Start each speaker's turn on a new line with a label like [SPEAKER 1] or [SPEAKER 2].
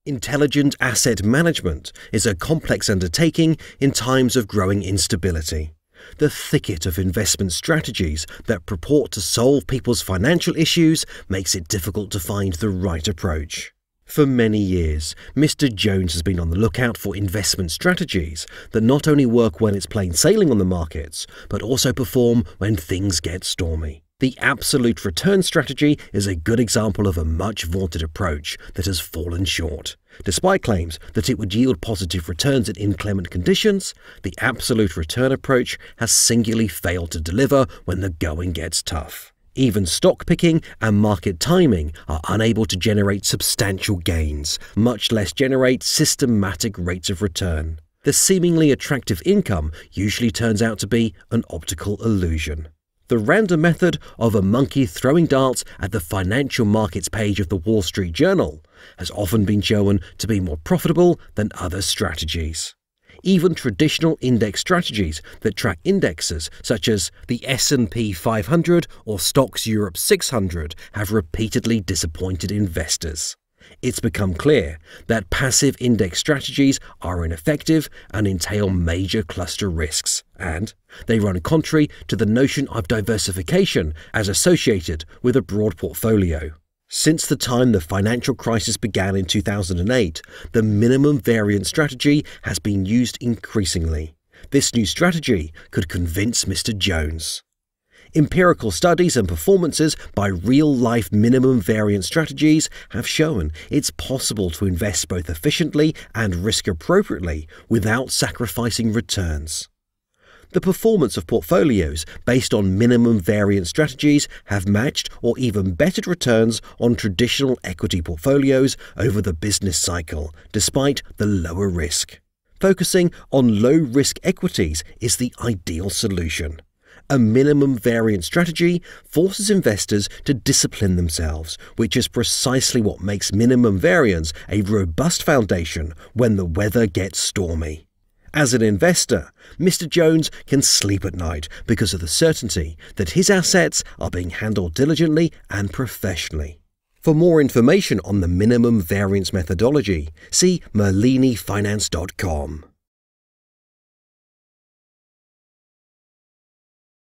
[SPEAKER 1] Intelligent asset management is a complex undertaking in times of growing instability. The thicket of investment strategies that purport to solve people's financial issues makes it difficult to find the right approach. For many years, Mr. Jones has been on the lookout for investment strategies that not only work when it's plain sailing on the markets, but also perform when things get stormy. The absolute return strategy is a good example of a much vaunted approach that has fallen short. Despite claims that it would yield positive returns in inclement conditions, the absolute return approach has singularly failed to deliver when the going gets tough. Even stock picking and market timing are unable to generate substantial gains, much less generate systematic rates of return. The seemingly attractive income usually turns out to be an optical illusion. The random method of a monkey throwing darts at the financial markets page of the Wall Street Journal has often been shown to be more profitable than other strategies. Even traditional index strategies that track indexes such as the S&P 500 or Stocks Europe 600 have repeatedly disappointed investors. It's become clear that passive index strategies are ineffective and entail major cluster risks, and they run contrary to the notion of diversification as associated with a broad portfolio. Since the time the financial crisis began in 2008, the minimum variance strategy has been used increasingly. This new strategy could convince Mr. Jones. Empirical studies and performances by real-life minimum variance strategies have shown it's possible to invest both efficiently and risk-appropriately without sacrificing returns. The performance of portfolios based on minimum variance strategies have matched or even bettered returns on traditional equity portfolios over the business cycle, despite the lower risk. Focusing on low-risk equities is the ideal solution. A minimum variance strategy forces investors to discipline themselves, which is precisely what makes minimum variance a robust foundation when the weather gets stormy. As an investor, Mr. Jones can sleep at night because of the certainty that his assets are being handled diligently and professionally. For more information on the minimum variance methodology, see merlinifinance.com.